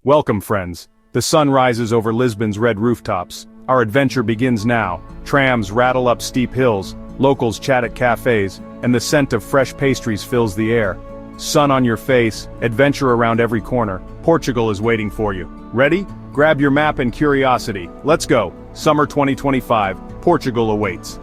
Welcome, friends. The sun rises over Lisbon's red rooftops. Our adventure begins now. Trams rattle up steep hills, locals chat at cafes, and the scent of fresh pastries fills the air. Sun on your face, adventure around every corner. Portugal is waiting for you. Ready? Grab your map and curiosity. Let's go. Summer 2025. Portugal awaits.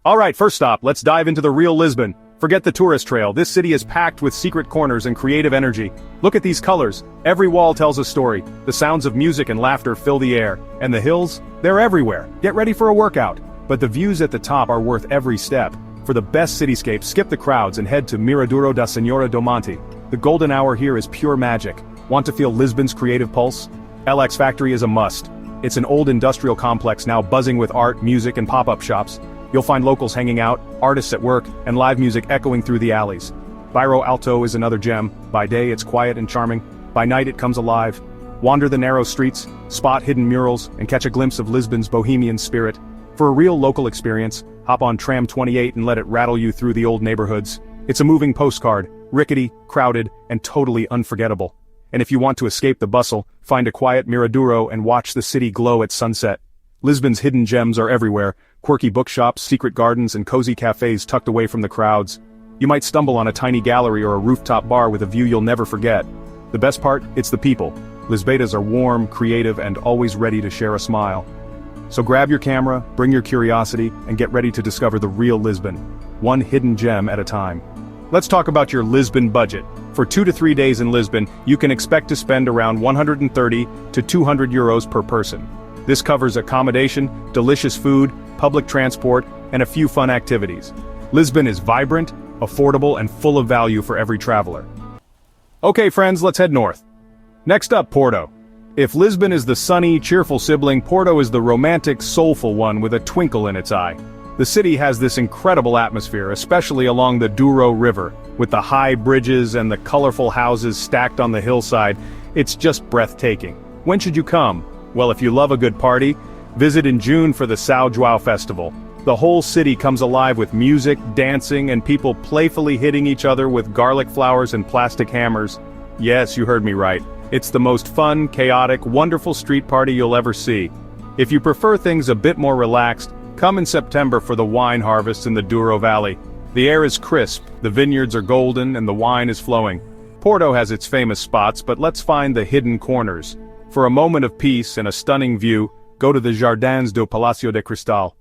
Alright, first stop, let's dive into the real Lisbon. Forget the tourist trail, this city is packed with secret corners and creative energy. Look at these colors. Every wall tells a story. The sounds of music and laughter fill the air. And the hills? They're everywhere. Get ready for a workout. But the views at the top are worth every step. For the best cityscape, skip the crowds and head to Miradouro da Senhora do Monte. The golden hour here is pure magic. Want to feel Lisbon's creative pulse? LX Factory is a must. It's an old industrial complex now buzzing with art, music, and pop-up shops. You'll find locals hanging out, artists at work, and live music echoing through the alleys. Bairro Alto is another gem. By day it's quiet and charming. By night it comes alive. Wander the narrow streets, spot hidden murals, and catch a glimpse of Lisbon's bohemian spirit. For a real local experience, hop on Tram 28 and let it rattle you through the old neighborhoods. It's a moving postcard, rickety, crowded, and totally unforgettable. And if you want to escape the bustle, find a quiet Miradouro and watch the city glow at sunset. Lisbon's hidden gems are everywhere, quirky bookshops, secret gardens, and cozy cafes tucked away from the crowds. You might stumble on a tiny gallery or a rooftop bar with a view you'll never forget. The best part? It's the people. Lisboetas are warm, creative, and always ready to share a smile. So grab your camera, bring your curiosity, and get ready to discover the real Lisbon. One hidden gem at a time. Let's talk about your Lisbon budget. For 2 to 3 days in Lisbon, you can expect to spend around 130 to 200 euros per person. This covers accommodation, delicious food, public transport, and a few fun activities. Lisbon is vibrant, affordable, and full of value for every traveler. Okay friends, let's head north. Next up, Porto. If Lisbon is the sunny, cheerful sibling, Porto is the romantic, soulful one with a twinkle in its eye. The city has this incredible atmosphere, especially along the Douro River, with the high bridges and the colorful houses stacked on the hillside. It's just breathtaking. When should you come? Well, if you love a good party, visit in June for the São João Festival. The whole city comes alive with music, dancing, and people playfully hitting each other with garlic flowers and plastic hammers. Yes, you heard me right. It's the most fun, chaotic, wonderful street party you'll ever see. If you prefer things a bit more relaxed, come in September for the wine harvest in the Douro Valley. The air is crisp, the vineyards are golden, and the wine is flowing. Porto has its famous spots, but let's find the hidden corners. For a moment of peace and a stunning view, go to the Jardins do Palácio de Cristal.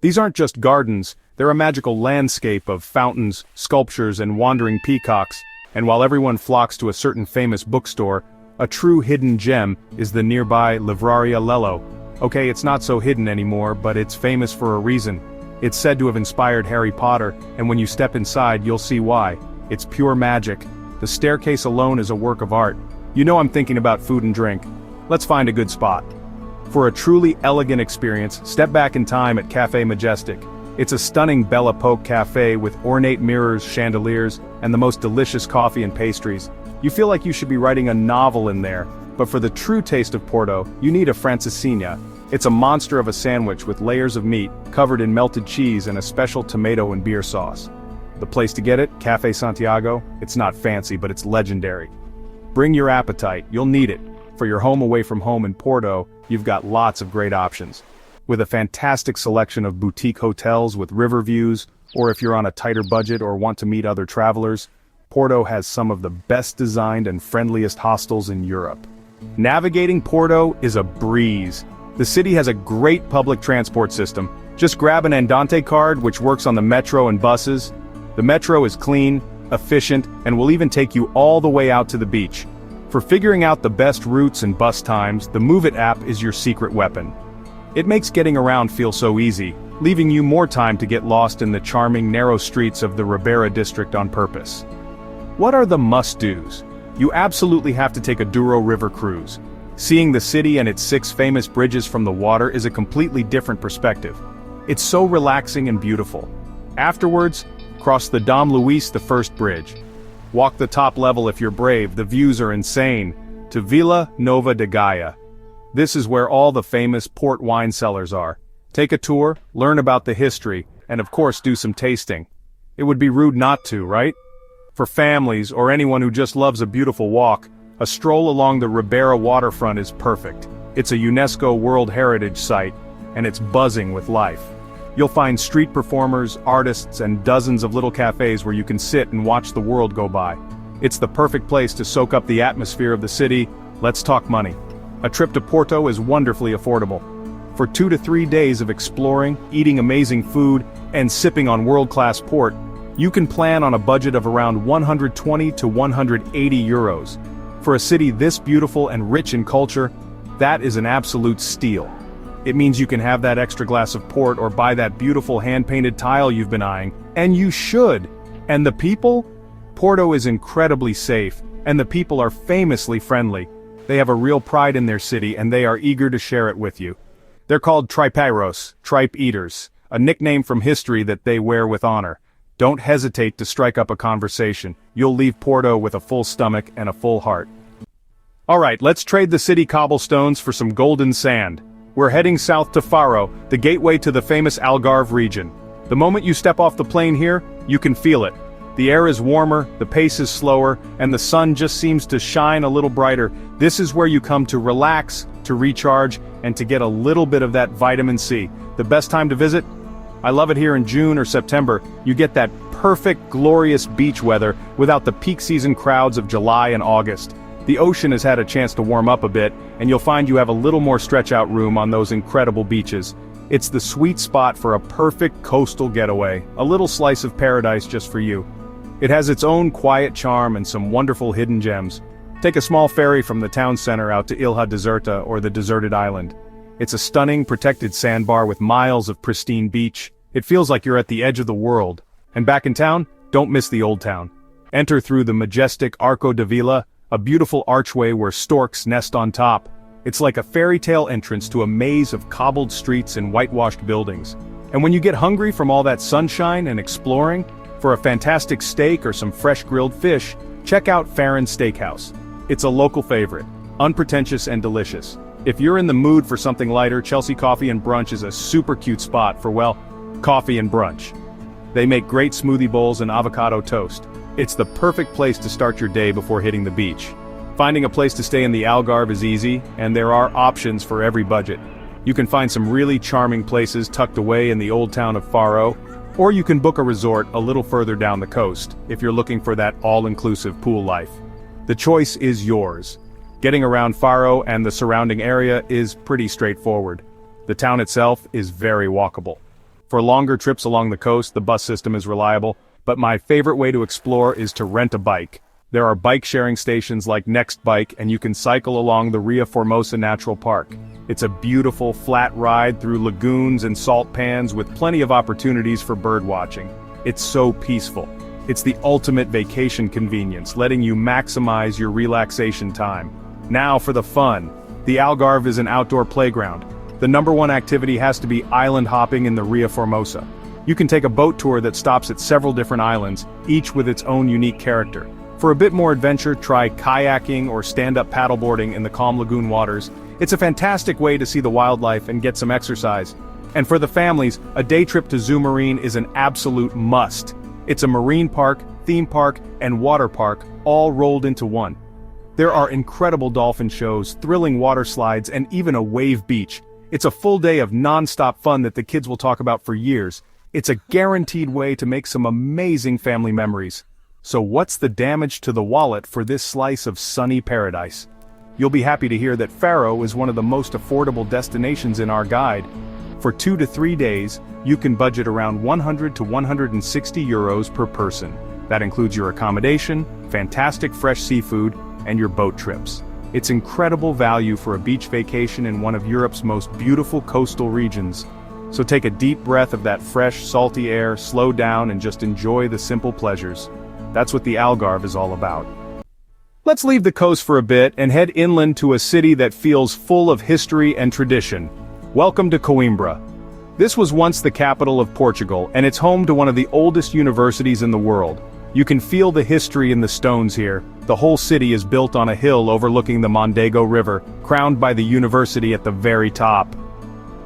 These aren't just gardens, they're a magical landscape of fountains, sculptures, and wandering peacocks. And while everyone flocks to a certain famous bookstore, a true hidden gem is the nearby Livraria Lello. Okay, it's not so hidden anymore, but it's famous for a reason. It's said to have inspired Harry Potter, and when you step inside, you'll see why. It's pure magic. The staircase alone is a work of art. You know I'm thinking about food and drink. Let's find a good spot. For a truly elegant experience, step back in time at Café Majestic. It's a stunning Belle Epoque cafe with ornate mirrors, chandeliers, and the most delicious coffee and pastries. You feel like you should be writing a novel in there, but for the true taste of Porto, you need a francesinha. It's a monster of a sandwich with layers of meat, covered in melted cheese and a special tomato and beer sauce. The place to get it, Café Santiago, it's not fancy, but it's legendary. Bring your appetite, you'll need it. For your home away from home in Porto, you've got lots of great options. With a fantastic selection of boutique hotels with river views, or if you're on a tighter budget or want to meet other travelers, Porto has some of the best designed and friendliest hostels in Europe. Navigating Porto is a breeze. The city has a great public transport system. Just grab an Andante card which works on the metro and buses. The metro is clean, efficient, and will even take you all the way out to the beach. For figuring out the best routes and bus times, the Move It app is your secret weapon. It makes getting around feel so easy, leaving you more time to get lost in the charming, narrow streets of the Ribeira district on purpose. What are the must-dos? You absolutely have to take a Douro River cruise. Seeing the city and its 6 famous bridges from the water is a completely different perspective. It's so relaxing and beautiful. Afterwards, cross the Dom Luís I Bridge. Walk the top level if you're brave, the views are insane, to Vila Nova de Gaia. This is where all the famous port wine cellars are. Take a tour, learn about the history, and of course do some tasting. It would be rude not to, right? For families or anyone who just loves a beautiful walk, A stroll along the Ribeira waterfront is perfect. It's a UNESCO World Heritage Site, and it's buzzing with life. You'll find street performers, artists, and dozens of little cafes where you can sit and watch the world go by. It's the perfect place to soak up the atmosphere of the city. Let's talk money. A trip to Porto is wonderfully affordable. For 2 to 3 days of exploring, eating amazing food, and sipping on world-class port, you can plan on a budget of around 120 to 180 euros. For a city this beautiful and rich in culture, that is an absolute steal. It means you can have that extra glass of port or buy that beautiful hand-painted tile you've been eyeing, and you should. And the people? Porto is incredibly safe, and the people are famously friendly. They have a real pride in their city and they are eager to share it with you. They're called tripeiros, tripe eaters, a nickname from history that they wear with honor. Don't hesitate to strike up a conversation. You'll leave Porto with a full stomach and a full heart. Alright, let's trade the city cobblestones for some golden sand. We're heading south to Faro, the gateway to the famous Algarve region. The moment you step off the plane here, you can feel it. The air is warmer, the pace is slower, and the sun just seems to shine a little brighter. This is where you come to relax, to recharge, and to get a little bit of that vitamin C. The best time to visit? I love it here in June or September. You get that perfect, glorious beach weather without the peak season crowds of July and August. The ocean has had a chance to warm up a bit, and you'll find you have a little more stretch-out room on those incredible beaches. It's the sweet spot for a perfect coastal getaway, a little slice of paradise just for you. It has its own quiet charm and some wonderful hidden gems. Take a small ferry from the town center out to Ilha Deserta or the deserted island. It's a stunning, protected sandbar with miles of pristine beach. It feels like you're at the edge of the world. And back in town, don't miss the old town. Enter through the majestic Arco de Vila, a beautiful archway where storks nest on top. It's like a fairy tale entrance to a maze of cobbled streets and whitewashed buildings. And when you get hungry from all that sunshine and exploring, for a fantastic steak or some fresh grilled fish, check out Farron's Steakhouse. It's a local favorite, unpretentious and delicious. If you're in the mood for something lighter, Chelsea Coffee and Brunch is a super cute spot for, well, coffee and brunch. They make great smoothie bowls and avocado toast. It's the perfect place to start your day before hitting the beach. Finding a place to stay in the Algarve is easy, and there are options for every budget. You can find some really charming places tucked away in the old town of Faro, or you can book a resort a little further down the coast, if you're looking for that all-inclusive pool life. The choice is yours. Getting around Faro and the surrounding area is pretty straightforward. The town itself is very walkable. For longer trips along the coast, the bus system is reliable, but my favorite way to explore is to rent a bike. There are bike-sharing stations like Next Bike, and you can cycle along the Ria Formosa Natural Park. It's a beautiful, flat ride through lagoons and salt pans with plenty of opportunities for bird watching. It's so peaceful. It's the ultimate vacation convenience, letting you maximize your relaxation time. Now for the fun. The Algarve is an outdoor playground. The #1 activity has to be island hopping in the Ria Formosa. You can take a boat tour that stops at several different islands, each with its own unique character. For a bit more adventure, try kayaking or stand-up paddleboarding in the calm lagoon waters. It's a fantastic way to see the wildlife and get some exercise. And for the families, a day trip to Zoo Marine is an absolute must. It's a marine park, theme park, and water park, all rolled into one. There are incredible dolphin shows, thrilling water slides, and even a wave beach. It's a full day of non-stop fun that the kids will talk about for years. It's a guaranteed way to make some amazing family memories. So what's the damage to the wallet for this slice of sunny paradise? You'll be happy to hear that Faro is one of the most affordable destinations in our guide. For 2 to 3 days, you can budget around 100 to 160 euros per person. That includes your accommodation, fantastic fresh seafood, and your boat trips. It's incredible value for a beach vacation in one of Europe's most beautiful coastal regions. So take a deep breath of that fresh, salty air, slow down, and just enjoy the simple pleasures. That's what the Algarve is all about. Let's leave the coast for a bit and head inland to a city that feels full of history and tradition. Welcome to Coimbra. This was once the capital of Portugal, and it's home to one of the oldest universities in the world. You can feel the history in the stones here. The whole city is built on a hill overlooking the Mondego River, crowned by the university at the very top.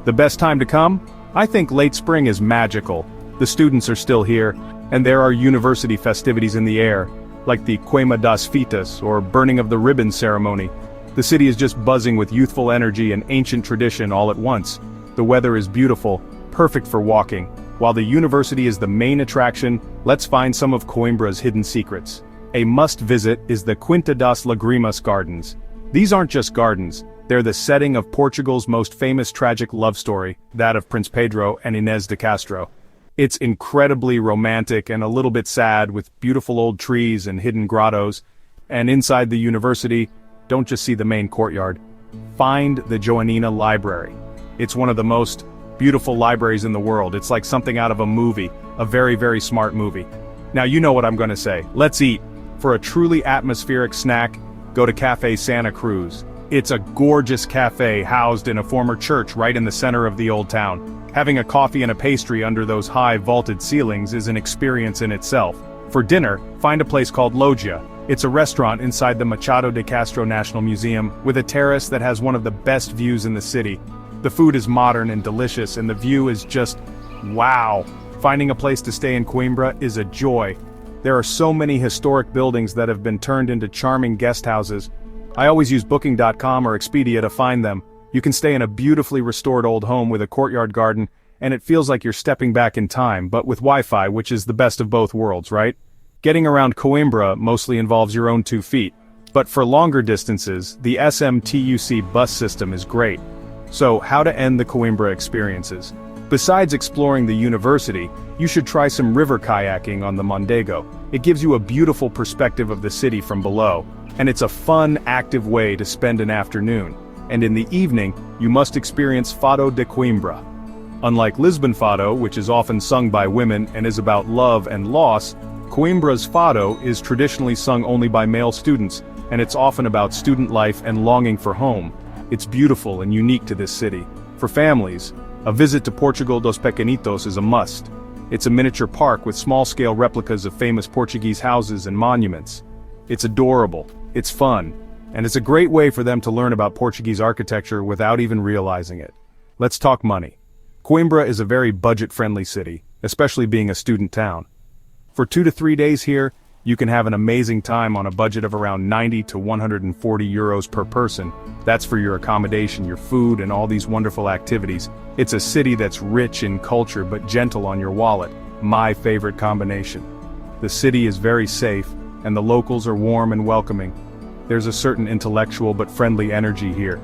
The best time to come? I think late spring is magical. The students are still here, and there are university festivities in the air. like the Queima das Fitas, or burning of the ribbon ceremony. The city is just buzzing with youthful energy and ancient tradition all at once. The weather is beautiful, perfect for walking. While the university is the main attraction, let's find some of Coimbra's hidden secrets. A must-visit is the Quinta das Lagrimas Gardens. These aren't just gardens, they're the setting of Portugal's most famous tragic love story, that of Prince Pedro and Inês de Castro. It's incredibly romantic and a little bit sad, with beautiful old trees and hidden grottos. And inside the university, don't just see the main courtyard. Find the Joanina Library. It's one of the most beautiful libraries in the world. It's like something out of a movie, a very, very smart movie. Now you know what I'm going to say. Let's eat. For a truly atmospheric snack, go to Café Santa Cruz. It's a gorgeous cafe housed in a former church right in the center of the old town. Having a coffee and a pastry under those high vaulted ceilings is an experience in itself. For dinner, find a place called Loggia. It's a restaurant inside the Machado de Castro National Museum, with a terrace that has one of the best views in the city. The food is modern and delicious, and the view is just wow. Finding a place to stay in Coimbra is a joy. There are so many historic buildings that have been turned into charming guest houses. I always use Booking.com or Expedia to find them. You can stay in a beautifully restored old home with a courtyard garden, and it feels like you're stepping back in time, but with Wi-Fi, which is the best of both worlds, right? Getting around Coimbra mostly involves your own 2 feet, but for longer distances, the SMTUC bus system is great. So, how to end the Coimbra experiences? Besides exploring the university, you should try some river kayaking on the Mondego. It gives you a beautiful perspective of the city from below, and it's a fun, active way to spend an afternoon. And in the evening, you must experience Fado de Coimbra. Unlike Lisbon Fado, which is often sung by women and is about love and loss, Coimbra's Fado is traditionally sung only by male students, and it's often about student life and longing for home. It's beautiful and unique to this city. For families, a visit to Portugal dos Pequenitos is a must. It's a miniature park with small-scale replicas of famous Portuguese houses and monuments. It's adorable, it's fun, and it's a great way for them to learn about Portuguese architecture without even realizing it. Let's talk money. Coimbra is a very budget-friendly city, especially being a student town. For 2 to 3 days here, you can have an amazing time on a budget of around 90 to 140 euros per person. That's for your accommodation, your food, and all these wonderful activities. It's a city that's rich in culture but gentle on your wallet. My favorite combination. The city is very safe, and the locals are warm and welcoming. There's a certain intellectual but friendly energy here.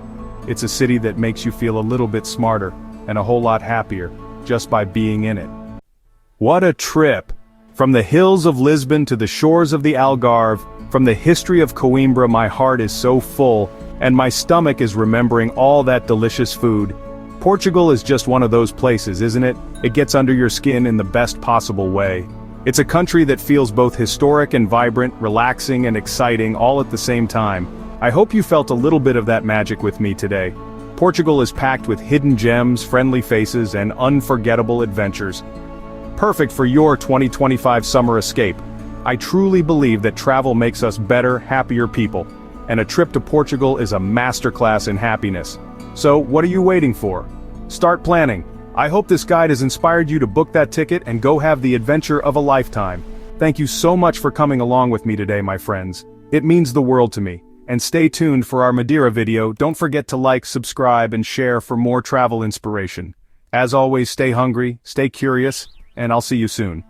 It's a city that makes you feel a little bit smarter, and a whole lot happier, just by being in it. What a trip! From the hills of Lisbon to the shores of the Algarve, from the history of Coimbra, my heart is so full, and my stomach is remembering all that delicious food. Portugal is just one of those places, isn't it? It gets under your skin in the best possible way. It's a country that feels both historic and vibrant, relaxing and exciting all at the same time. I hope you felt a little bit of that magic with me today. Portugal is packed with hidden gems, friendly faces, and unforgettable adventures. Perfect for your 2025 summer escape. I truly believe that travel makes us better, happier people, and a trip to Portugal is a masterclass in happiness. So, what are you waiting for? Start planning. I hope this guide has inspired you to book that ticket and go have the adventure of a lifetime. Thank you so much for coming along with me today, my friends. It means the world to me. And stay tuned for our Madeira video. Don't forget to like, subscribe, and share for more travel inspiration. As always, stay hungry, stay curious, and I'll see you soon.